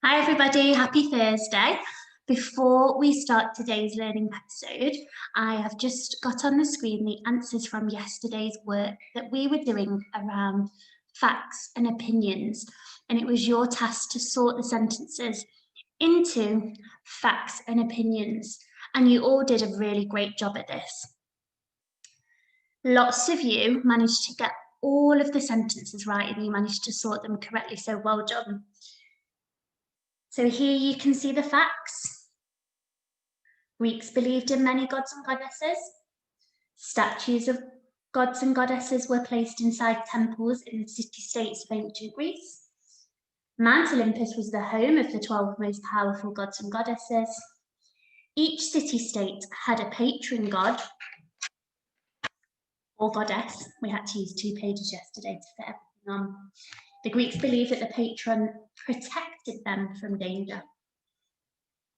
Hi everybody, happy Thursday. Before we start today's learning episode, I have just got on the screen the answers from yesterday's work that we were doing around facts and opinions, and it was your task to sort the sentences into facts and opinions, and you all did a really great job at this. Lots of you managed to get all of the sentences right and you managed to sort them correctly, so well done. So here you can see the facts. Greeks believed in many gods and goddesses. Statues of gods and goddesses were placed inside temples in the city-states of ancient Greece. Mount Olympus was the home of the 12 most powerful gods and goddesses. Each city-state had a patron god or goddess. We had to use 2 pages yesterday to fit everything on. The Greeks believed that the patron protected them from danger.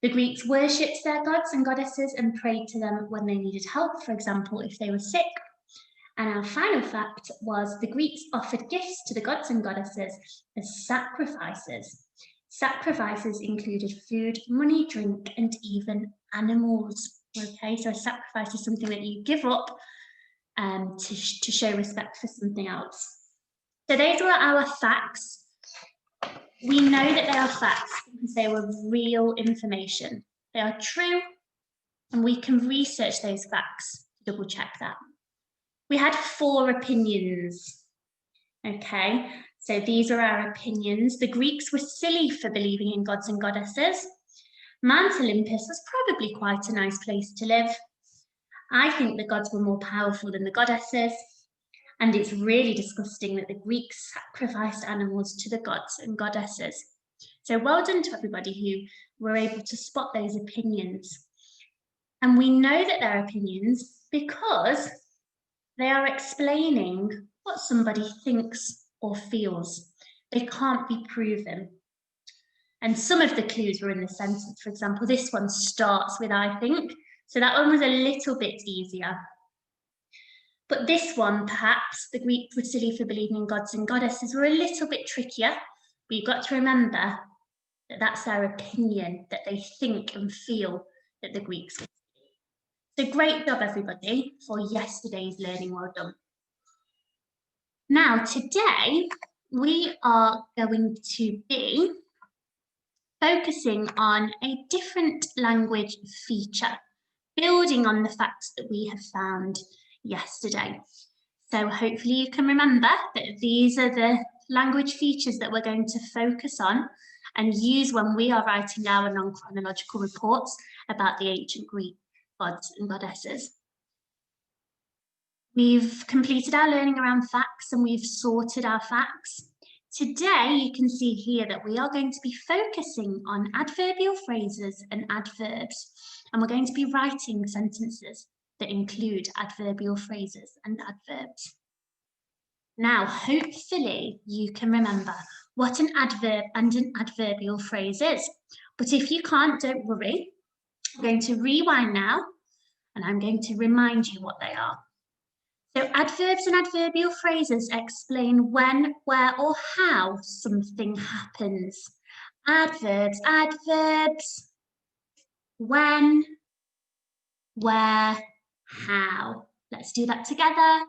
The Greeks worshipped their gods and goddesses and prayed to them when they needed help, for example, if they were sick. And our final fact was the Greeks offered gifts to the gods and goddesses as sacrifices. Sacrifices included food, money, drink, and even animals. Okay, so a sacrifice is something that you give up to show respect for something else. So those were our facts. We know that they are facts because they were real information. They are true, and we can research those facts to double check that. We had 4 opinions. Okay, so these are our opinions. The Greeks were silly for believing in gods and goddesses. Mount Olympus was probably quite a nice place to live. I think the gods were more powerful than the goddesses. And it's really disgusting that the Greeks sacrificed animals to the gods and goddesses. So well done to everybody who were able to spot those opinions. And we know that they're opinions because they are explaining what somebody thinks or feels. They can't be proven. And some of the clues were in the sentence. For example, this one starts with I think. So that one was a little bit easier. But this one, perhaps, the Greeks were silly for believing in gods and goddesses, were a little bit trickier. But you've got to remember that that's their opinion, that they think and feel that the Greeks were silly. So great job, everybody, for yesterday's learning. Well done. Now, today, we are going to be focusing on a different language feature, building on the facts that we have found yesterday. So hopefully you can remember that these are the language features that we're going to focus on and use when we are writing our non-chronological reports about the ancient Greek gods and goddesses. We've completed our learning around facts and we've sorted our facts. Today, you can see here that we are going to be focusing on adverbial phrases and adverbs, and we're going to be writing sentences that include adverbial phrases and adverbs. Now, hopefully you can remember what an adverb and an adverbial phrase is. But if you can't, don't worry. I'm going to rewind now and I'm going to remind you what they are. So adverbs and adverbial phrases explain when, where, or how something happens. Adverbs, adverbs, when, where, how. Let's do that together.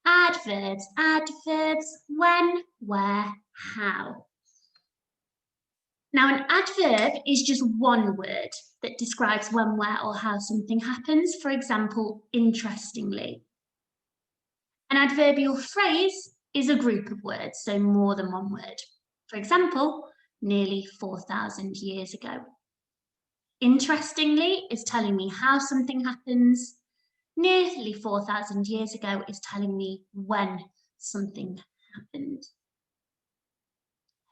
Adverbs, adverbs, when, where, how. Now, an adverb is just one word that describes when, where, or how something happens. For example, interestingly. An adverbial phrase is a group of words, so more than one word. For example, nearly 4,000 years ago. Interestingly is telling me how something happens. Nearly 4,000 years ago is telling me when something happened.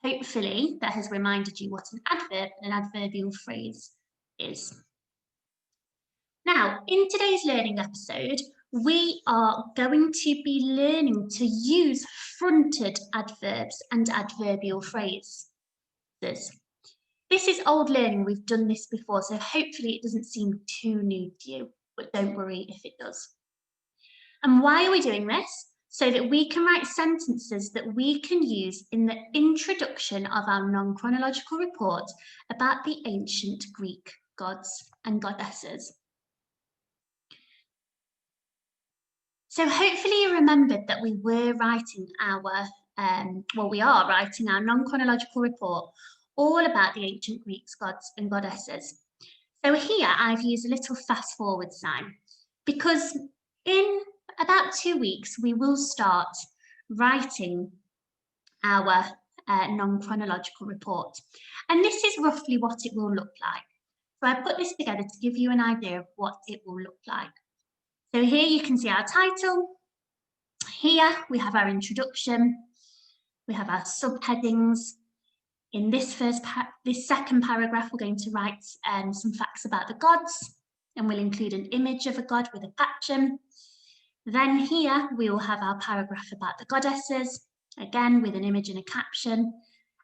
Hopefully that has reminded you what an adverb and an adverbial phrase is. Now, in today's learning episode, we are going to be learning to use fronted adverbs and adverbial phrases. This is old learning, we've done this before, so hopefully it doesn't seem too new to you, but don't worry if it does. And why are we doing this? so that we can write sentences that we can use in the introduction of our non-chronological report about the ancient Greek gods and goddesses. So hopefully you remembered that we were writing our, we are writing our non-chronological report all about the ancient Greek gods and goddesses. So here I've used a little fast forward sign because in about 2 weeks we will start writing our non-chronological report. And this is roughly what it will look like. So I put this together to give you an idea of what it will look like. So here you can see our title. Here we have our introduction. We have our subheadings. In this second paragraph, we're going to write some facts about the gods, and we'll include an image of a god with a caption. Then here we will have our paragraph about the goddesses, again with an image and a caption.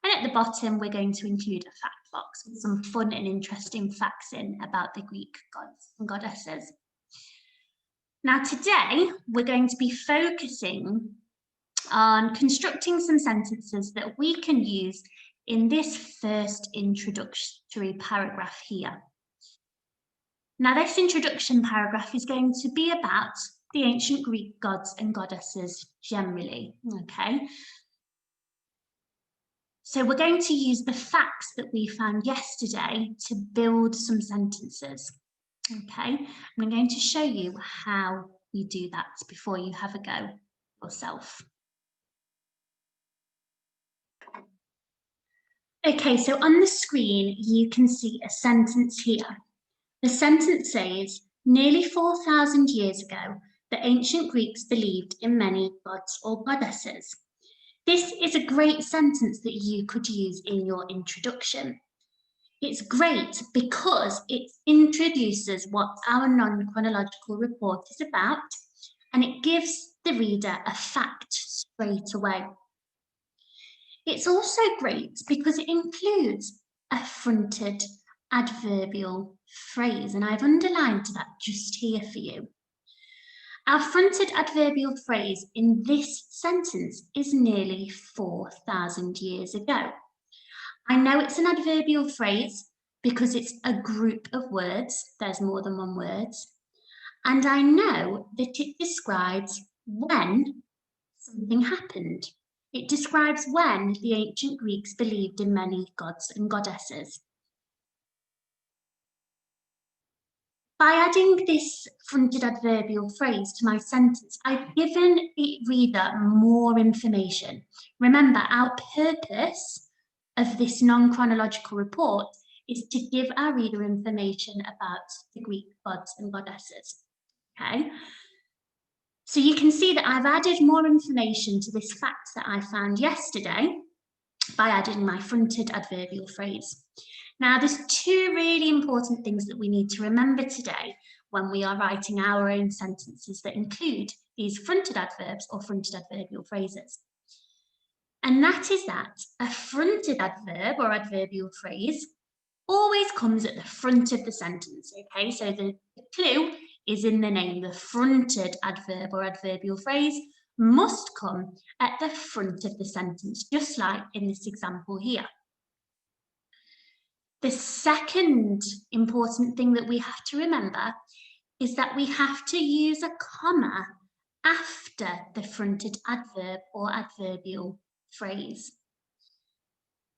And at the bottom, we're going to include a fact box with some fun and interesting facts in about the Greek gods and goddesses. Now today, we're going to be focusing on constructing some sentences that we can use in this first introductory paragraph here. Now this introduction paragraph is going to be about the ancient Greek gods and goddesses generally, okay? So we're going to use the facts that we found yesterday to build some sentences, okay? I'm going to show you how we do that before you have a go yourself. Okay, so on the screen, you can see a sentence here. The sentence says, nearly 4,000 years ago, the ancient Greeks believed in many gods or goddesses. This is a great sentence that you could use in your introduction. It's great because it introduces what our non-chronological report is about, and it gives the reader a fact straight away. It's also great because it includes a fronted adverbial phrase, and I've underlined that just here for you. Our fronted adverbial phrase in this sentence is nearly 4,000 years ago. I know it's an adverbial phrase because it's a group of words, there's more than one word, and I know that it describes when something happened. It describes when the ancient Greeks believed in many gods and goddesses. By adding this fronted adverbial phrase to my sentence, I've given the reader more information. Remember, our purpose of this non-chronological report is to give our reader information about the Greek gods and goddesses, okay? So you can see that I've added more information to this fact that I found yesterday by adding my fronted adverbial phrase. Now, there's two really important things that we need to remember today when we are writing our own sentences that include these fronted adverbs or fronted adverbial phrases. And that is that a fronted adverb or adverbial phrase always comes at the front of the sentence, okay? So the clue is in the name. The fronted adverb or adverbial phrase must come at the front of the sentence, just like in this example here. The second important thing that we have to remember is that we have to use a comma after the fronted adverb or adverbial phrase.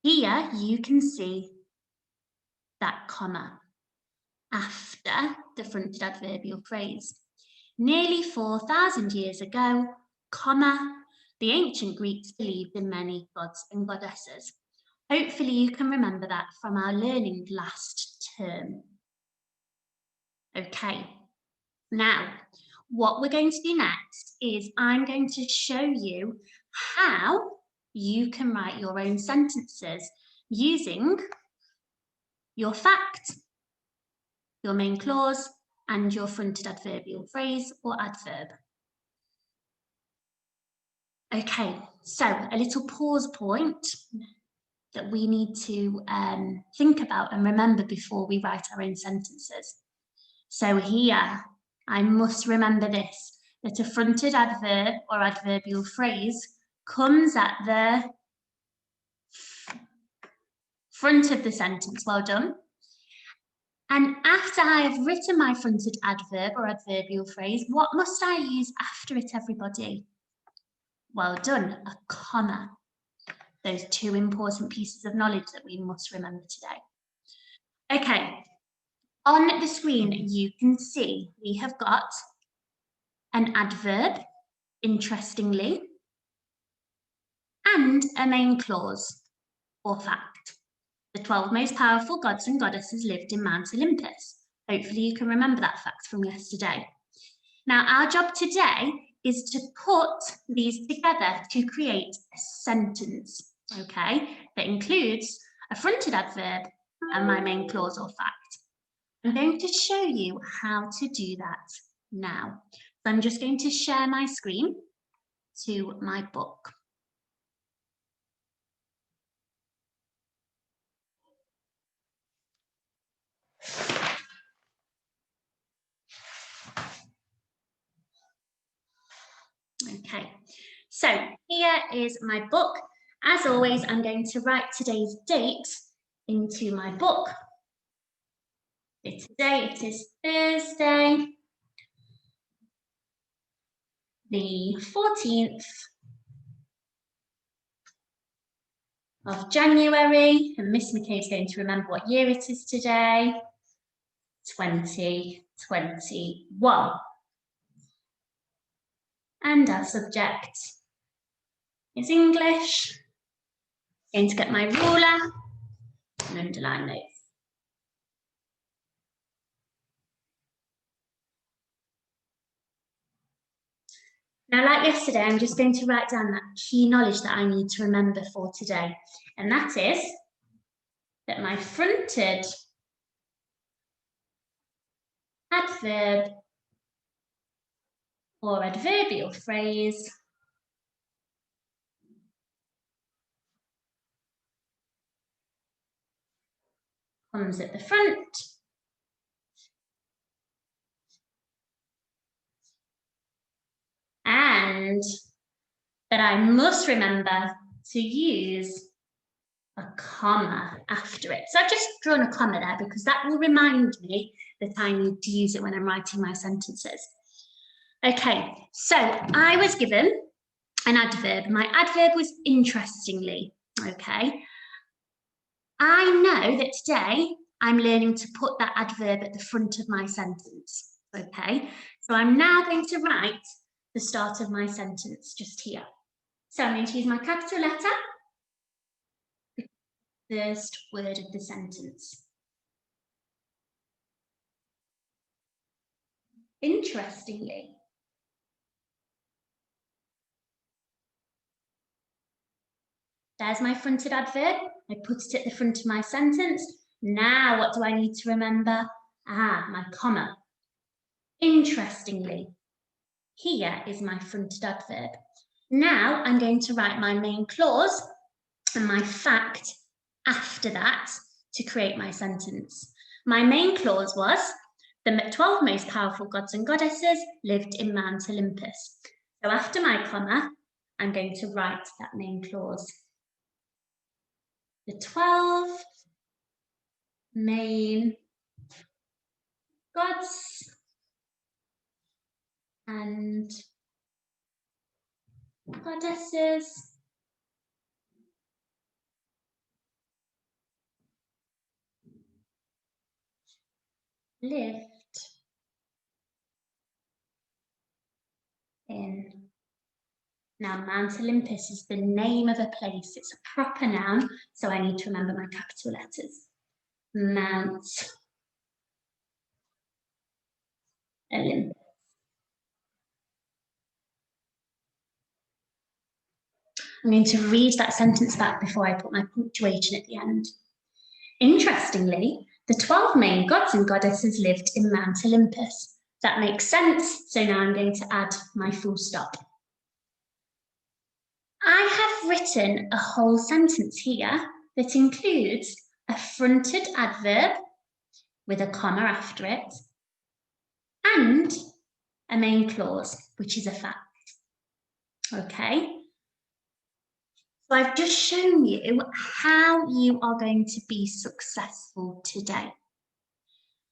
Here you can see that comma after the fronted adverbial phrase. Nearly 4,000 years ago, comma, the ancient Greeks believed in many gods and goddesses. Hopefully you can remember that from our learning last term. Okay, now what we're going to do next is I'm going to show you how you can write your own sentences using your fact, your main clause, and your fronted adverbial phrase or adverb. Okay, so a little pause point that we need to think about and remember before we write our own sentences. So here, I must remember this. that a fronted adverb or adverbial phrase comes at the front of the sentence. Well done. And after I have written my fronted adverb or adverbial phrase, what must I use after it, everybody? Well done, a comma. Those two important pieces of knowledge that we must remember today. Okay, on the screen you can see we have got an adverb, interestingly, and a main clause or fact. The 12 most powerful gods and goddesses lived in Mount Olympus. Hopefully you can remember that fact from yesterday. Now our job today is to put these together to create a sentence, okay, that includes a fronted adverb and my main clause or fact. I'm going to show you how to do that now. So I'm just going to share my screen to my book. Okay, so here is my book. As always, I'm going to write today's date into my book. Today it is Thursday, the 14th of January, and Miss McKay's going to remember what year it is today, 2021. And our subject is English. I'm going to get my ruler and underline those. Now, like yesterday, I'm just going to write down that key knowledge that I need to remember for today. And that is that my fronted adverb or adverbial phrase comes at the front and that I must remember to use a comma after it. So I've just drawn a comma there because that will remind me that I need to use it when I'm writing my sentences. Okay, so I was given an adverb. My adverb was interestingly, okay? I know that today I'm learning to put that adverb at the front of my sentence, okay? So I'm now going to write the start of my sentence just here. So I'm going to use my capital letter, the first word of the sentence. Interestingly. There's my fronted adverb. I put it at the front of my sentence. Now, what do I need to remember? My comma. Interestingly, here is my fronted adverb. Now, I'm going to write my main clause and my fact after that to create my sentence. My main clause was, the 12 most powerful gods and goddesses lived in Mount Olympus. So after my comma, I'm going to write that main clause. The 12 main gods and goddesses lived in. Now, Mount Olympus is the name of a place. It's a proper noun, so I need to remember my capital letters. Mount Olympus. I'm going to read that sentence back before I put my punctuation at the end. Interestingly, the 12 main gods and goddesses lived in Mount Olympus. That makes sense, so now I'm going to add my full stop. I have written a whole sentence here that includes a fronted adverb with a comma after it and a main clause, which is a fact. Okay. So I've just shown you how you are going to be successful today.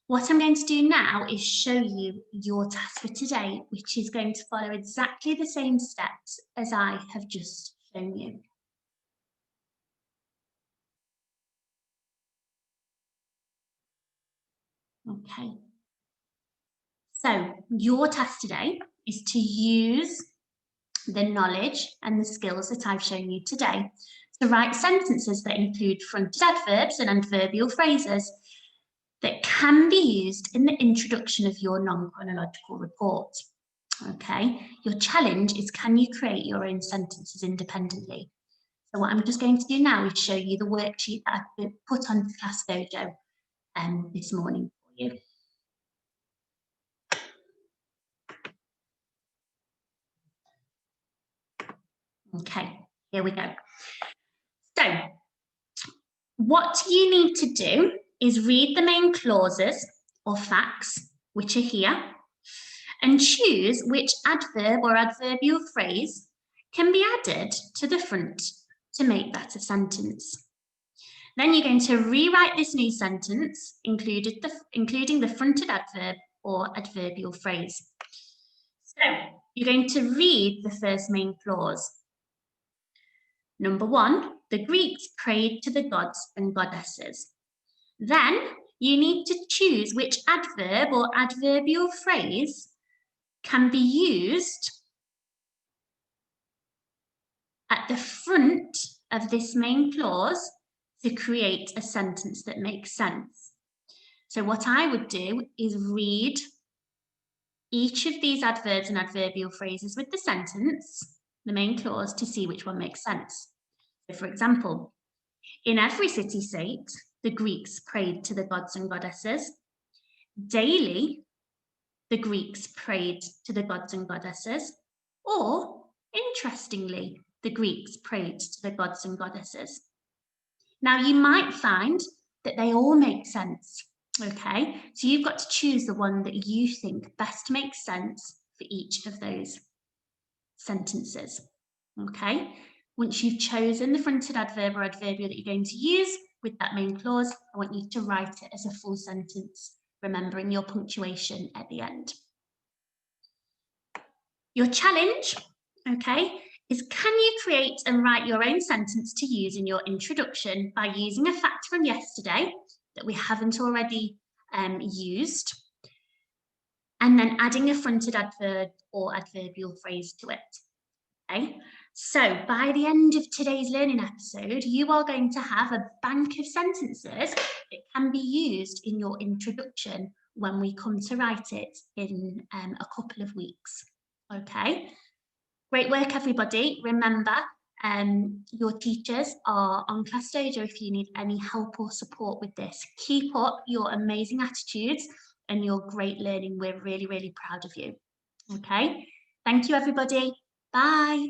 What I'm going to do now is show you your task for today, which is going to follow exactly the same steps as I have just shown you. Okay. So your task today is to use the knowledge and the skills that I've shown you today to write sentences that include fronted adverbs and adverbial phrases that can be used in the introduction of your non-chronological report. Okay, your challenge is, can you create your own sentences independently? So what I'm just going to do now is show you the worksheet that I've put on Class Dojo this morning for you. Okay, here we go. So what you need to do is read the main clauses or facts, which are here, and choose which adverb or adverbial phrase can be added to the front to make that a sentence. Then you're going to rewrite this new sentence, including the fronted adverb or adverbial phrase. So you're going to read the first main clause. Number 1, the Greeks prayed to the gods and goddesses. Then you need to choose which adverb or adverbial phrase can be used at the front of this main clause to create a sentence that makes sense. So what I would do is read each of these adverbs and adverbial phrases with the sentence, the main clause, to see which one makes sense. So for example, in every city-state, the Greeks prayed to the gods and goddesses. Daily, the Greeks prayed to the gods and goddesses. Or, interestingly, the Greeks prayed to the gods and goddesses. Now, you might find that they all make sense, okay? So you've got to choose the one that you think best makes sense for each of those sentences, okay? Once you've chosen the fronted adverb or adverbial that you're going to use with that main clause, I want you to write it as a full sentence, remembering your punctuation at the end. Your challenge, okay, is, can you create and write your own sentence to use in your introduction by using a fact from yesterday that we haven't already used, and then adding a fronted adverb or adverbial phrase to it, okay? So by the end of today's learning episode, you are going to have a bank of sentences that can be used in your introduction when we come to write it in a couple of weeks, okay? Great work, everybody. Remember, your teachers are on Class Dojo if you need any help or support with this. Keep up your amazing attitudes and your great learning. We're really, really proud of you. Okay, thank you, everybody. Bye.